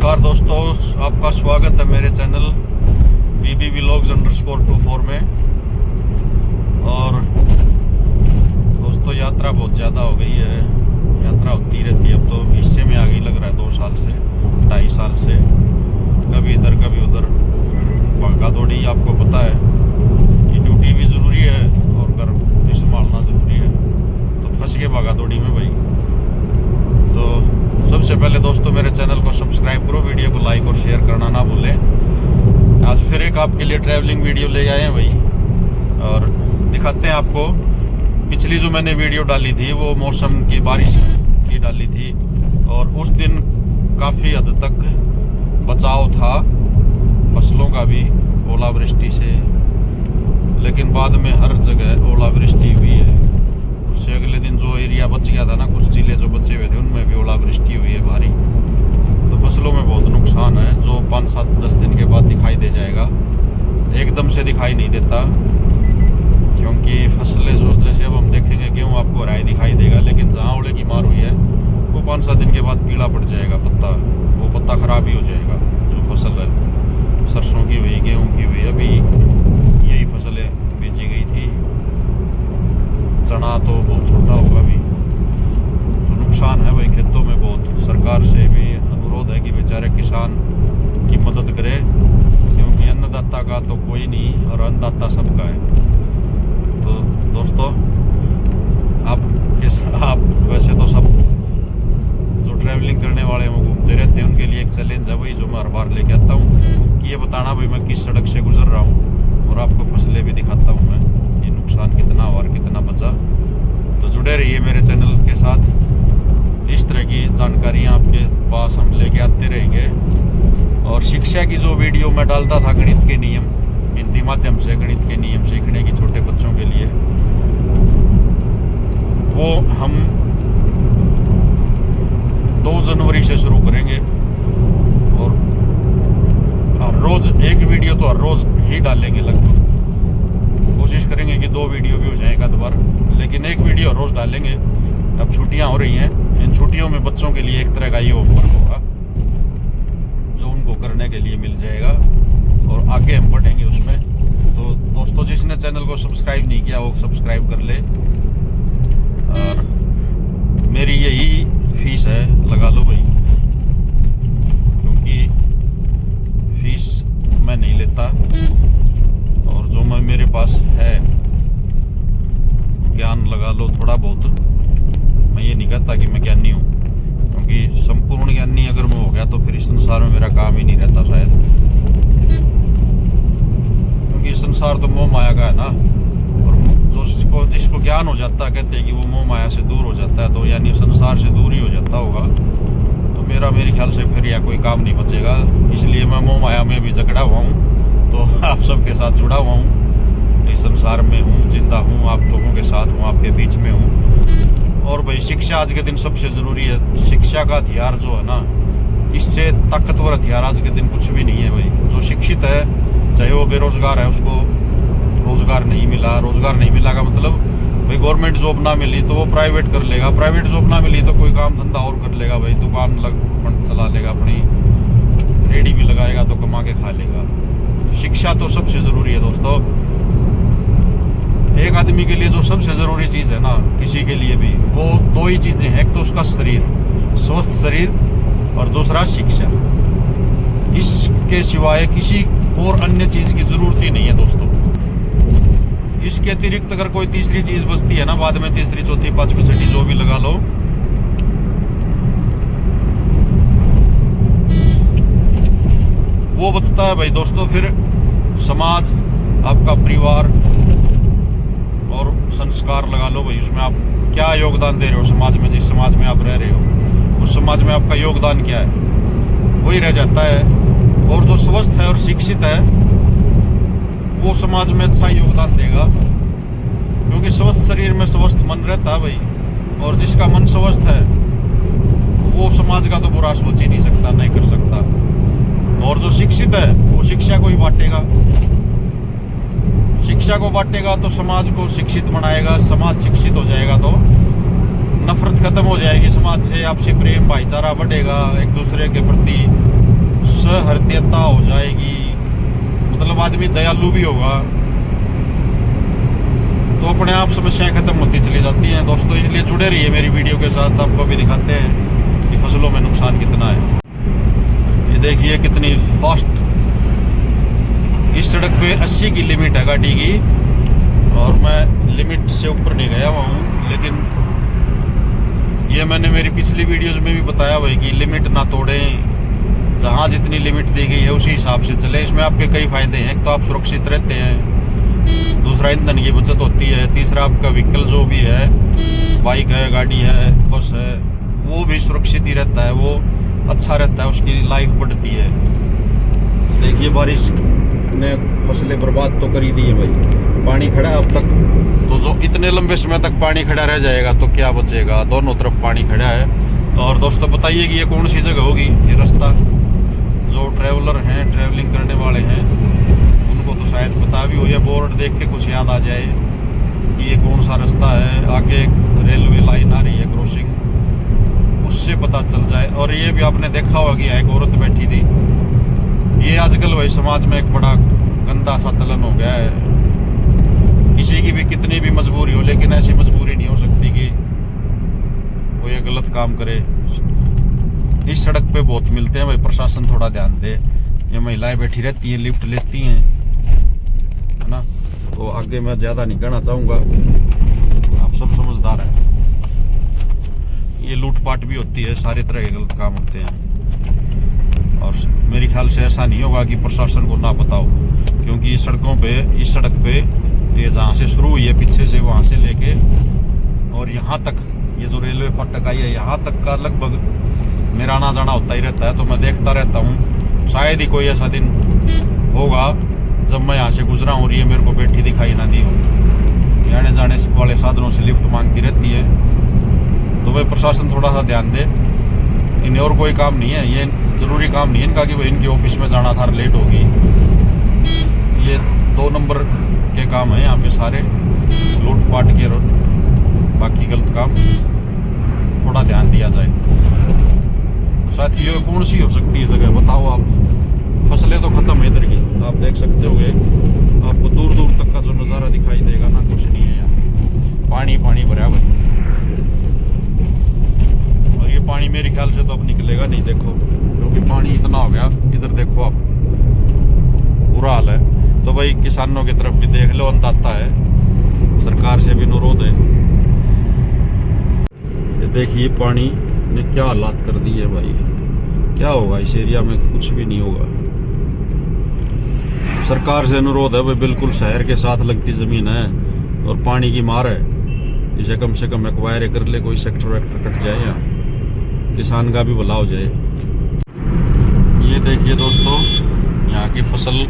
नमस्कार दोस्तों, आपका स्वागत है मेरे चैनल BB Vlogs_24 में। और दोस्तों यात्रा बहुत ज़्यादा हो गई है, यात्रा होती रहती है। अब तो हिस्से में आ गई लग रहा है 2 साल से 2.5 साल से, कभी इधर कभी उधर भागा दौड़ी। आपको पता है कि ड्यूटी भी ज़रूरी है और घर भी संभालना ज़रूरी है, तो फंस गए भागा दौड़ी में भाई। तो सबसे पहले दोस्तों मेरे चैनल को सब्सक्राइब करो, वीडियो को लाइक और शेयर करना ना भूलें। आज फिर एक आपके लिए ट्रैवलिंग वीडियो ले आए हैं भाई, और दिखाते हैं आपको। पिछली जो मैंने वीडियो डाली थी वो मौसम की बारिश की डाली थी, और उस दिन काफ़ी हद तक बचाव था फसलों का भी ओलावृष्टि से, लेकिन बाद में हर जगह ओलावृष्टि हुई है। उससे अगले दिन जो एरिया बच गया था ना, कुछ जिले जो बचे हुए थे उनमें भी ओलावृष्टि हुई है भारी। तो फसलों में बहुत नुकसान है, जो 5, 7, 10 दिन के बाद दिखाई दे जाएगा। एकदम से दिखाई नहीं देता, क्योंकि फसलें जो जैसे अब हम देखेंगे गेहूँ आपको हराई दिखाई देगा, लेकिन जहाँ ओले की मार हुई है वो 5, 7 दिन के बाद पीला पड़ जाएगा पत्ता, वो पत्ता खराब ही हो जाएगा। जो फसल है सरसों की हुई, गेहूँ की हुई, अभी यही फसलें बेची गई थी। चना तो बहुत छोटा होगा अभी, तो नुकसान है भाई खेतों में बहुत। सरकार से भी अनुरोध है कि बेचारे किसान की मदद करे, क्योंकि अन्नदाता का तो कोई नहीं और अन्नदाता सबका है। तो दोस्तों आप वैसे तो सब जो ट्रैवलिंग करने वाले हैं वो घूमते रहते हैं, उनके लिए एक चैलेंज है वही जो मैं हर बार लेके आता हूँ कि ये बताना भाई मैं किस सड़क से गुजर रहा हूँ, और आपको फसलें भी दिखाता हूँ मैं, ये नुकसान कितना और कितना बचा। तो जुड़े रहिए मेरे चैनल के साथ, इस तरह की जानकारियाँ आपके पास हम लेके आते रहेंगे। और शिक्षा की जो वीडियो मैं डालता था, गणित के नियम, हिंदी माध्यम से गणित के नियम सीखने की छोटे बच्चों के लिए, वो हम 2 जनवरी से शुरू करेंगे। और हर रोज एक वीडियो तो हर रोज ही डालेंगे, लगभग कोशिश करेंगे कि 2 वीडियो भी हो जाए एक आध बार, लेकिन एक वीडियो रोज डालेंगे। अब छुट्टियां हो रही हैं, इन छुट्टियों में बच्चों के लिए एक तरह का ये होमवर्क होगा जो उनको करने के लिए मिल जाएगा, और आगे हम बढ़ेंगे उसमें। तो दोस्तों जिसने चैनल को सब्सक्राइब नहीं किया वो सब्सक्राइब कर ले, और मेरी यही फीस है, लगा लो भाई, क्योंकि फीस मैं नहीं लेता, और जो मैं मेरे पास है ज्ञान लगा लो थोड़ा बहुत। मैं ये नहीं कहता कि मैं ज्ञानी हूँ, क्योंकि संपूर्ण ज्ञानी अगर मैं हो गया तो फिर इस संसार में मेरा काम ही नहीं रहता शायद, क्योंकि संसार तो मोह माया का है ना। और जिसको ज्ञान हो जाता है, कहते हैं कि वो मोह माया से दूर हो जाता है, तो यानी संसार से दूर ही हो जाता होगा। तो मेरे ख्याल से फिर यहाँ कोई काम नहीं बचेगा, इसलिए मैं मोह माया में भी जकड़ा हुआ हूँ। तो आप सबके साथ जुड़ा हुआ हूँ, इस संसार में हूँ, जिंदा हूँ, आप लोगों के साथ हूँ, आपके बीच में हूँ। और भाई शिक्षा आज के दिन सबसे ज़रूरी है। शिक्षा का हथियार जो है ना, इससे ताकतवर हथियार आज के दिन कुछ भी नहीं है भाई। जो शिक्षित है, चाहे वो बेरोजगार है, उसको रोजगार नहीं मिला, रोजगार नहीं मिला का मतलब भाई गवर्नमेंट जॉब ना मिली तो वो प्राइवेट कर लेगा, प्राइवेट जॉब ना मिली तो कोई काम धंधा और कर लेगा भाई, दुकान चला लेगा, अपनी रेडी भी लगाएगा तो कमा के खा लेगा। शिक्षा तो सबसे ज़रूरी है दोस्तों। एक आदमी के लिए जो सबसे ज़रूरी चीज़ है ना, किसी के लिए भी, वो 2 ही चीज़ें हैं। एक तो उसका शरीर, स्वस्थ शरीर, और दूसरा शिक्षा। इसके सिवाय किसी और अन्य चीज़ की ज़रूरत ही नहीं है दोस्तों। इसके अतिरिक्त अगर कोई तीसरी चीज़ बचती है ना बाद में, तीसरी, चौथी, 5वीं, 6वीं जो भी लगा लो, वो बचता है भाई दोस्तों फिर समाज, आपका परिवार और संस्कार लगा लो भाई। उसमें आप क्या योगदान दे रहे हो समाज में, जिस समाज में आप रह रहे हो उस समाज में आपका योगदान क्या है, वही रह जाता है। और जो स्वस्थ है और शिक्षित है वो समाज में अच्छा योगदान देगा, क्योंकि स्वस्थ शरीर में स्वस्थ मन रहता है भाई। और जिसका मन स्वस्थ है वो समाज का तो बुरा सोच ही नहीं सकता, नहीं कर सकता। और जो शिक्षित है वो शिक्षा को ही बांटेगा, शिक्षा को बांटेगा तो समाज को शिक्षित बनाएगा। समाज शिक्षित हो जाएगा तो नफरत खत्म हो जाएगी समाज से, आपसी प्रेम भाईचारा बढ़ेगा, एक दूसरे के प्रति सहृदयता हो जाएगी, मतलब आदमी दयालु भी होगा तो अपने आप समस्याएं खत्म होती चली जाती हैं दोस्तों। इसलिए जुड़े रहिए मेरी वीडियो के साथ, आपको भी दिखाते हैं कि फसलों में नुकसान कितना है। ये देखिए कितनी फास्ट, इस सड़क पे 80 की लिमिट है गाड़ी की और मैं लिमिट से ऊपर नहीं गया हुआ हूँ, लेकिन ये मैंने मेरी पिछली वीडियोस में भी बताया हुआ है कि लिमिट ना तोड़ें, जहाँ जितनी लिमिट दी गई है उसी हिसाब से चले। इसमें आपके कई फायदे हैं, एक तो आप सुरक्षित रहते हैं, दूसरा ईंधन की बचत होती है, तीसरा आपका व्हीकल जो भी है, बाइक है, गाड़ी है, बस है, वो भी सुरक्षित ही रहता है, वो अच्छा रहता है, उसकी लाइफ बढ़ती है। देखिए बारिश ने फसलें बर्बाद तो कर ही दी है भाई, पानी खड़ा है अब तक, तो जो इतने लंबे समय तक पानी खड़ा रह जाएगा तो क्या बचेगा, दोनों तरफ पानी खड़ा है। और दोस्तों बताइए कि ये कौन सी जगह होगी, ये रास्ता जो ट्रैवलर हैं, ट्रैवलिंग करने वाले हैं, उनको तो शायद पता भी हो या बोर्ड देख के कुछ याद आ जाए कि ये कौन सा रास्ता है। आगे एक रेलवे लाइन आ रही है क्रॉसिंग, उससे पता चल जाए। और ये भी आपने देखा होगा कि एक औरत बैठी थी, ये आजकल भाई समाज में एक बड़ा गंदा सा चलन हो गया है। किसी की भी कितनी भी मजबूरी हो, लेकिन ऐसी मजबूरी नहीं हो सकती कि वो ये गलत काम करे। इस सड़क पे बहुत मिलते हैं भाई, प्रशासन थोड़ा ध्यान दे। ये महिलाएं बैठी रहती हैं, लिफ्ट लेती हैं, है ना। तो आगे मैं ज्यादा नहीं कहना चाहूंगा, आप सब समझदार हैं। ये लूटपाट भी होती है, सारे तरह के गलत काम होते हैं और मेरे ख्याल से ऐसा नहीं होगा कि प्रशासन को ना पता हो, क्योंकि सड़कों पे, इस सड़क पे ये जहाँ से शुरू हुई है पीछे से, वहाँ से लेके और यहाँ तक, ये जो रेलवे फाटक आई है यहाँ तक का लगभग मेरा आना जाना होता ही रहता है। तो मैं देखता रहता हूँ, शायद ही कोई ऐसा दिन होगा जब मैं यहाँ से गुजरा हूँ और ये मेरे को बैठी दिखाई ना दी हो। आने जाने वाले साधनों से लिफ्ट मांगती रहती है, तो भाई प्रशासन थोड़ा सा ध्यान दे। इन्हें और कोई काम नहीं है, ये जरूरी काम नहीं है इनका कि भाई इनके ऑफिस में जाना था, लेट होगी। ये 2 नंबर के काम है यहाँ पे सारे, लूटपाट के, बाकी गलत काम थोड़ा ध्यान दिया जाए। साथियों कौन सी हो सकती है जगह बताओ आप? फसलें तो खत्म है इधर की, आप देख सकते होगे, आपको दूर दूर तक का जो नज़ारा दिखाई देगा ना, कुछ नहीं है यहाँ, पानी पानी भरा भाई। और ये पानी मेरे ख्याल से तो अब निकलेगा नहीं, देखो, क्योंकि पानी इतना हो गया। इधर देखो आप, बुरा हाल है। तो भाई किसानों की तरफ भी देख लो, अंदाता है, सरकार से भी अनुरोध है। ये देखिए पानी ने क्या हालात कर दी है भाई, क्या होगा इस एरिया में? कुछ भी नहीं होगा। सरकार से अनुरोध है भाई, बिल्कुल शहर के साथ लगती जमीन है और पानी की मार है, इसे कम से कम एक्वायर कर ले, कोई सेक्टर वेक्टर कट जाए या किसान का भी भला हो जाए। ये देखिए दोस्तों यहाँ की फसल,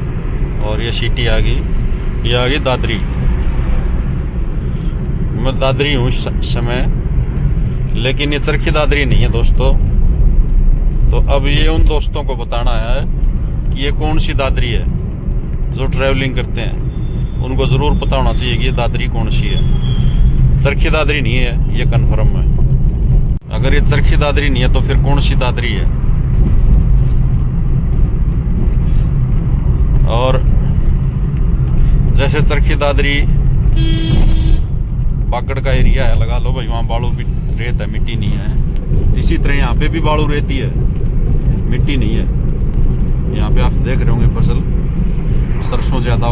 और ये सिटी आ गई, ये आ गई दादरी। मैं दादरी हूँ इस समय, लेकिन ये चरखी दादरी नहीं है दोस्तों। तो अब ये उन दोस्तों को बताना है कि ये कौन सी दादरी है, जो ट्रैवलिंग करते हैं उनको ज़रूर पता होना चाहिए कि ये दादरी कौन सी है। चरखी दादरी नहीं है, ये कन्फर्म है। अगर ये चरखी दादरी नहीं है तो फिर कौन सी दादरी है? और जैसे चरखी दादरी बागड़ का एरिया है, लगा लो भाई, वहाँ बालू रेत है, मिट्टी नहीं है। इसी तरह यहाँ पे भी बालू रेती है, मिट्टी नहीं है। यहाँ पे आप देख रहे होंगे फसल, सरसों ज़्यादा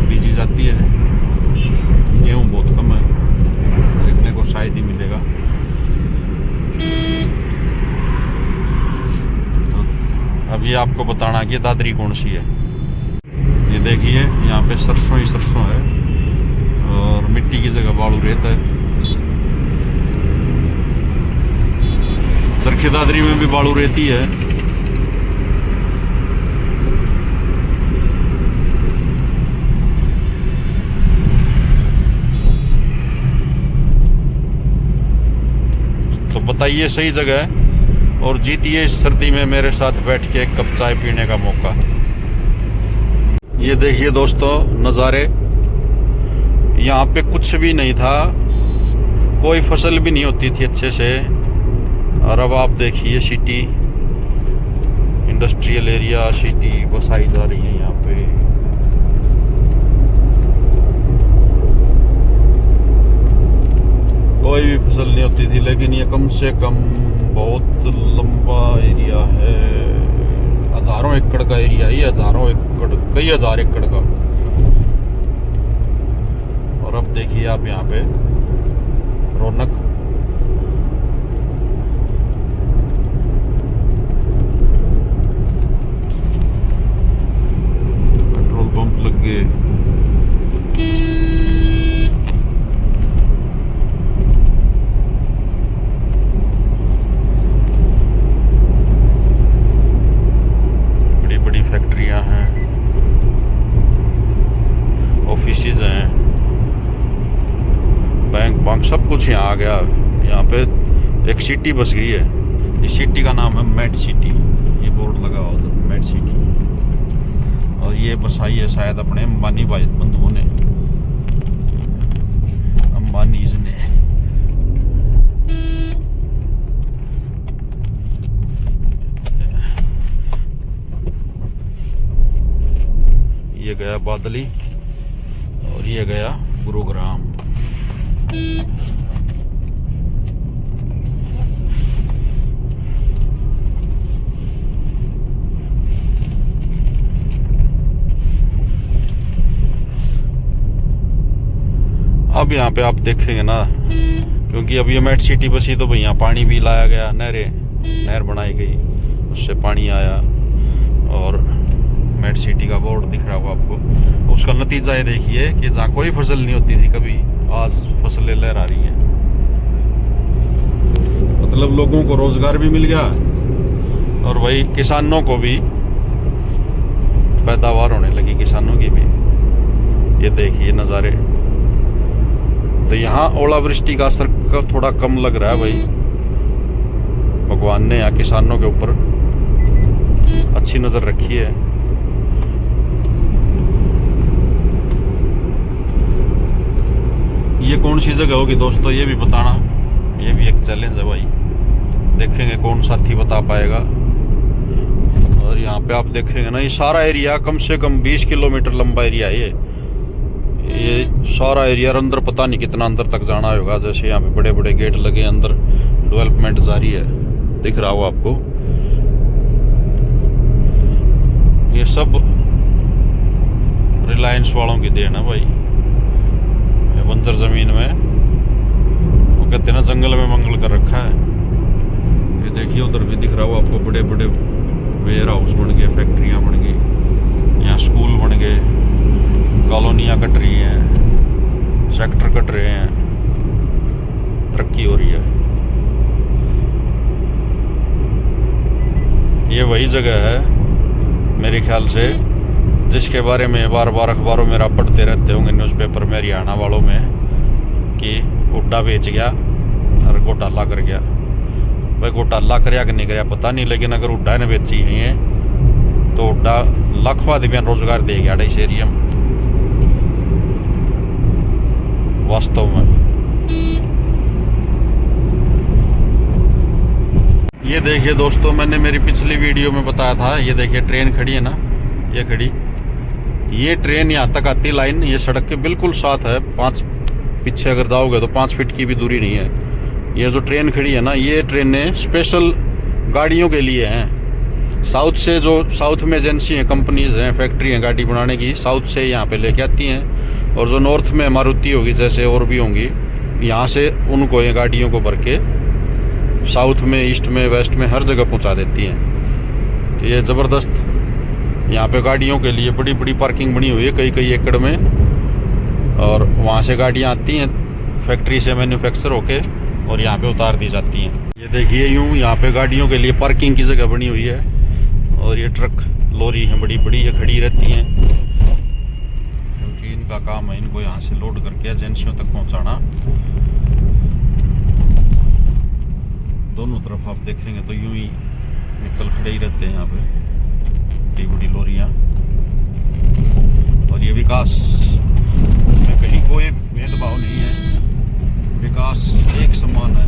बीजी जाती है, गेहूँ बहुत कम है, देखने को शायद ही मिलेगा। तो अब ये आपको बताना कि दादरी कौन सी है। ये देखिए यहाँ पे सरसों ही सरसों है और मिट्टी की जगह बालू रेत है। चरखी दादरी में भी बालू रेती है। तो बताइए सही जगह है और जीतिए इस सर्दी में मेरे साथ बैठ के एक कप चाय पीने का मौका। ये देखिए दोस्तों नज़ारे, यहाँ पे कुछ भी नहीं था, कोई फसल भी नहीं होती थी अच्छे से, और अब आप देखिए सिटी, इंडस्ट्रियल एरिया सिटी बसाई जा रही है यहाँ पे। कोई भी फसल नहीं होती थी, लेकिन ये कम से कम बहुत लंबा एरिया है, हजारों एकड़ का एरिया ही, हजारों एकड़, कई हजार एकड़ का। और अब देखिए आप यहाँ पे रौनक, पेट्रोल पंप लग गए। बड़ी बड़ी फैक्ट्रियां हैं, ऑफिसेज हैं, बैंक सब कुछ यहाँ आ गया। यहाँ पे एक सिटी बस गई है, इस सिटी का नाम है मेट सिटी, ये बोर्ड लगा हुआ उधर मेट सिटी। और ये बसाई है शायद अपने अंबानी भाई बंधुओं ने, अंबानीज ने। ये गया बादली और ये गया गुरुग्राम। अब यहाँ पे आप देखेंगे ना, क्योंकि अब ये मेट सिटी बसी तो भैया पानी भी लाया गया, नहर बनाई गई, उससे पानी आया और मेट सिटी का बोर्ड दिख रहा होगा आपको। उसका नतीजा ये देखिए कि जहाँ कोई फसल नहीं होती थी कभी, आज फसलें लहरा रही हैं। मतलब लोगों को रोजगार भी मिल गया और वही किसानों को भी पैदावार होने लगी, किसानों की भी। ये देखिए नज़ारे। तो यहाँ ओलावृष्टि का असर का थोड़ा कम लग रहा है भाई, भगवान ने यहाँ किसानों के ऊपर अच्छी नज़र रखी है। ये कौन सी जगह होगी दोस्तों, ये भी बताना, ये भी एक चैलेंज है भाई। देखेंगे कौन साथी बता पाएगा। और यहाँ पे आप देखेंगे ना, ये सारा एरिया कम से कम 20 किलोमीटर लंबा एरिया है ये सारा एरिया। अंदर पता नहीं कितना अंदर तक जाना होगा, जैसे यहाँ पे बड़े बड़े गेट लगे, अंदर डेवलपमेंट जारी है, दिख रहा होगा आपको। ये सब रिलायंस वालों की देन है भाई। बंजर जमीन में वो कहते हैं ना, जंगल में मंगल कर रखा है। ये देखिए उधर भी दिख रहा हो आपको, बड़े बड़े वेयर हाउस बन गए, फैक्ट्रियां बन गई, यहाँ स्कूल बन गए, कॉलोनियाँ कट रही हैं, सेक्टर कट रहे हैं, तरक्की हो रही है। ये वही जगह है मेरे ख्याल से जिसके बारे में बार बार अखबारों में आप पढ़ते रहते होंगे, न्यूज़पेपर में, हरियाणा वालों में, कि हुड्डा बेच गया और घोटाला कर गया। भाई घोटाला कराया कि नहीं कराया पता नहीं, लेकिन अगर हुड्डा ने बेची है तो हुड्डा लाखों आदमी रोजगार दे गया इस एरिया में वास्तव में। ये देखिए दोस्तों, मैंने मेरी पिछली वीडियो में बताया था, ये देखिए ट्रेन खड़ी है ना, ये खड़ी, ये ट्रेन यहाँ तक आती लाइन, ये सड़क के बिल्कुल साथ है, 5 पीछे अगर जाओगे तो 5 फीट की भी दूरी नहीं है। ये जो ट्रेन खड़ी है ना, ये ट्रेनें स्पेशल गाड़ियों के लिए हैं। साउथ से जो साउथ में एजेंसी हैं, कंपनीज हैं, फैक्ट्री हैं गाड़ी बनाने की, साउथ से यहाँ पे लेके आती हैं। और जो नॉर्थ में मारुति होगी जैसे, और भी होंगी, यहाँ से उनको ये गाड़ियों को भर के साउथ में, ईस्ट में, वेस्ट में हर जगह पहुँचा देती हैं। तो ये ज़बरदस्त यहाँ पे गाड़ियों के लिए बड़ी बड़ी पार्किंग बनी हुई है कई कई एकड़ में, और वहाँ से गाड़ियाँ आती हैं फैक्ट्री से मैन्युफैक्चर होके और यहाँ पे उतार दी जाती हैं। ये देखिए यूँ यहाँ पे गाड़ियों के लिए पार्किंग की जगह बनी हुई है, और ये ट्रक लॉरी हैं बड़ी बड़ी, ये खड़ी रहती हैं क्योंकि इनका काम है इनको यहाँ से लोड करके एजेंसियों तक पहुँचाना। दोनों तरफ आप देखेंगे तो यूँ ही व्हीकल खड़े ही रहते हैं यहाँ पे, बड़ी बड़ी लोरियाँ। और ये विकास में कहीं कोई भेदभाव नहीं है, विकास एक समान है,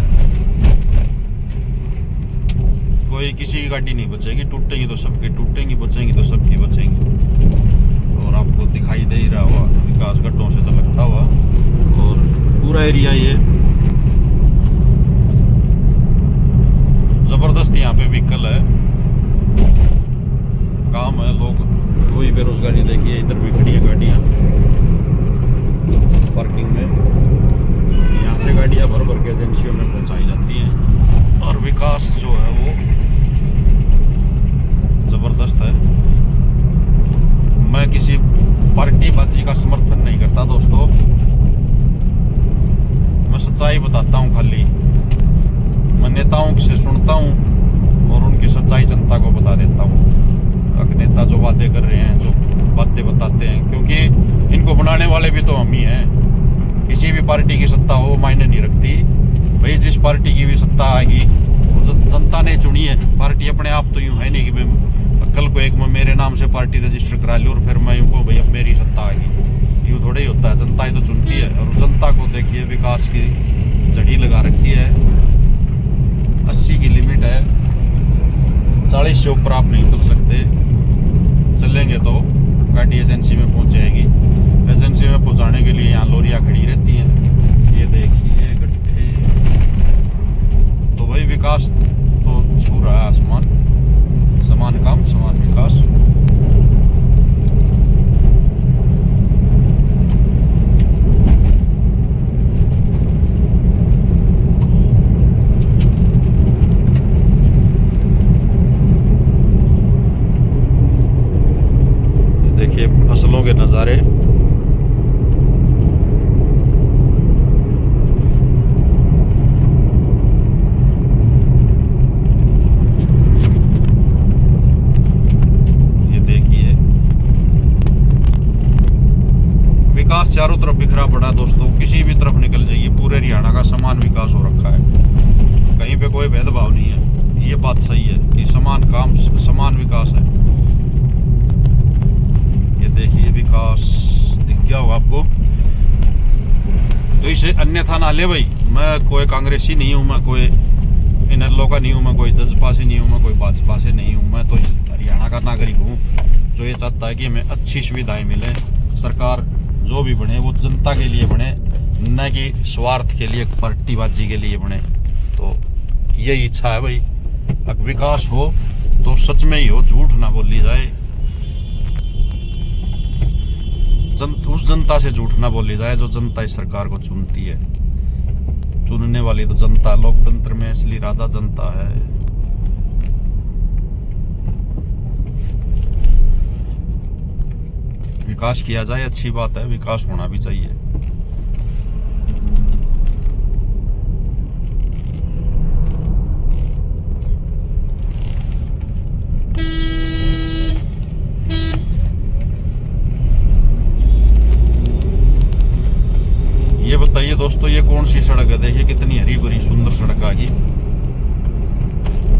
कोई किसी की गाड़ी नहीं बचेगी, टूटेंगी तो सबकी टूटेंगी, बचेंगी तो सबकी बचेंगी। और आपको दिखाई दे ही रहा हुआ विकास गड्ढों से झलकता हुआ, और पूरा एरिया ये जबरदस्त यहाँ पे व्हीकल है, काम है, लोग कोई बेरोजगारी। देखिए इधर भी खड़ी है गाड़ियाँ पार्किंग में, यहाँ से गाड़ियाँ भर भर के एजेंसियों में पहुँचाई जाती हैं। और विकास जो है वो जबरदस्त है। मैं किसी पार्टीबाजी का समर्थन नहीं करता दोस्तों, मैं सच्चाई बताता हूँ खाली। मैं नेताओं से सुनता हूँ और उनकी सच्चाई जनता को बता देता हूँ। नेता जो वादे कर रहे हैं, जो बातें बताते हैं, क्योंकि इनको बनाने वाले भी तो हम ही हैं। किसी भी पार्टी की सत्ता हो मायने नहीं रखती भाई, जिस पार्टी की भी सत्ता आएगी वो जनता ने चुनी है। पार्टी अपने आप तो यूं है नहीं कि कल को एक मैं मेरे नाम से पार्टी रजिस्टर करा लूँ और फिर मैं यूं को भाई अब मेरी सत्ता आएगी, यूं थोड़ा ही होता है। जनता ही तो चुनती है। और जनता को देखिए विकास की झड़ी लगा रखी है, 80 की लिमिट है, 40 से ऊपर आप नहीं चल सकते। चलेंगे तो गाड़ी एजेंसी में पहुंच जाएगी। एजेंसी में पहुंचाने के लिए यहाँ लोरियाँ खड़ी रहती हैं। ये देखिए गड्ढे, तो भाई विकास तो छू रहा है आसमान। समान काम समान विकास। देखिए फसलों के नज़ारे, ये देखिए विकास चारों तरफ बिखरा पड़ा दोस्तों। किसी भी तरफ निकल जाइए पूरे हरियाणा का समान विकास हो रखा है, कहीं पे कोई भेदभाव नहीं है। ये बात सही है कि समान काम समान विकास है। देखिए विकास दिख गया होगा आपको, तो इसे अन्यथा ना ले भाई। मैं कोई कांग्रेसी नहीं हूँ, मैं कोई इनेलो का नहीं हूँ, मैं कोई जजपा से नहीं हूँ, मैं कोई भाजपा से नहीं हूँ। मैं तो हरियाणा का नागरिक हूँ जो ये चाहता है कि हमें अच्छी सुविधाएं मिले। सरकार जो भी बने वो जनता के लिए बने, न कि स्वार्थ के लिए, पार्टीबाजी के लिए बने। तो यही इच्छा है भाई। अगर विकास हो तो सच में ही हो, झूठ ना बोली जाए। उस जनता से झूठ ना बोली जाए जो जनता इस सरकार को चुनती है। चुनने वाली तो जनता, लोकतंत्र में असली राजा जनता है। विकास किया जाए अच्छी बात है, विकास होना भी चाहिए। ये बताइए दोस्तों, ये कौन सी सड़क है? देखिए कितनी हरी भरी सुंदर सड़क आ गई।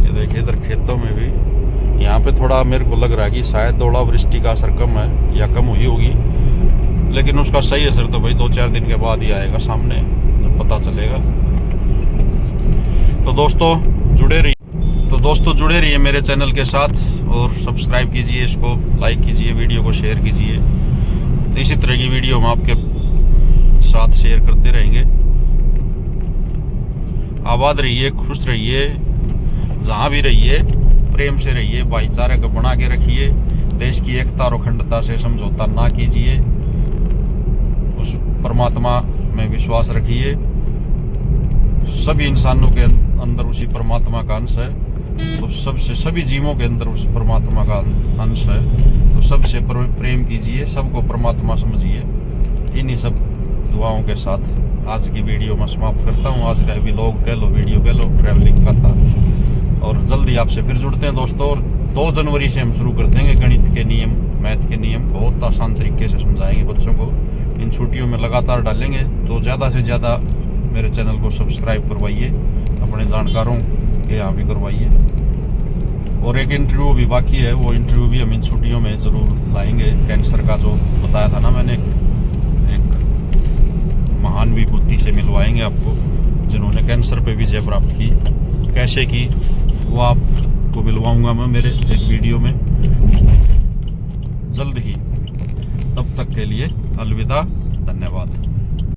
ये देखिए इधर खेतों में भी, यहाँ पे थोड़ा मेरे को लग रहा है कि शायद ओलावृष्टि का असर कम है या कम हुई होगी, लेकिन उसका सही असर तो भाई 2-4 दिन के बाद ही आएगा सामने, जब पता चलेगा। तो दोस्तों जुड़े रहिए मेरे चैनल के साथ और सब्सक्राइब कीजिए, इसको लाइक कीजिए, वीडियो को शेयर कीजिए। तो इसी तरह की वीडियो हम आपके साथ शेयर करते रहेंगे। आबाद रहिए, खुश रहिए, जहाँ भी रहिए प्रेम से रहिए, भाईचारे को बना के रखिए। देश की एकता और अखंडता से समझौता ना कीजिए। उस परमात्मा में विश्वास रखिए। सभी इंसानों के अंदर उसी परमात्मा का अंश है, तो सभी जीवों के अंदर उस परमात्मा का अंश है। तो सबसे प्रेम कीजिए, सबको परमात्मा समझिए। इन्हीं सब दुआओं के साथ आज की वीडियो मैं समाप्त करता हूँ। आज का व्लॉग कह लो, वीडियो कह लो, ट्रैवलिंग का था। और जल्दी आपसे फिर जुड़ते हैं दोस्तों। और 2 जनवरी से हम शुरू कर देंगे गणित के नियम, मैथ के नियम। बहुत आसान तरीके से समझाएंगे बच्चों को। इन छुट्टियों में लगातार डालेंगे, तो ज़्यादा से ज़्यादा मेरे चैनल को सब्सक्राइब करवाइए, अपने जानकारों के यहाँ भी करवाइए। और एक इंटरव्यू भी बाकी है, वो इंटरव्यू भी हम इन छुट्टियों में ज़रूर लाएंगे। कैंसर का जो बताया था ना मैंने, एक महान विभूति से मिलवाएंगे आपको, जिन्होंने कैंसर पे विजय प्राप्त की। कैसे की वो आप आपको मिलवाऊंगा मैं मेरे एक वीडियो में जल्द ही। तब तक के लिए अलविदा, धन्यवाद।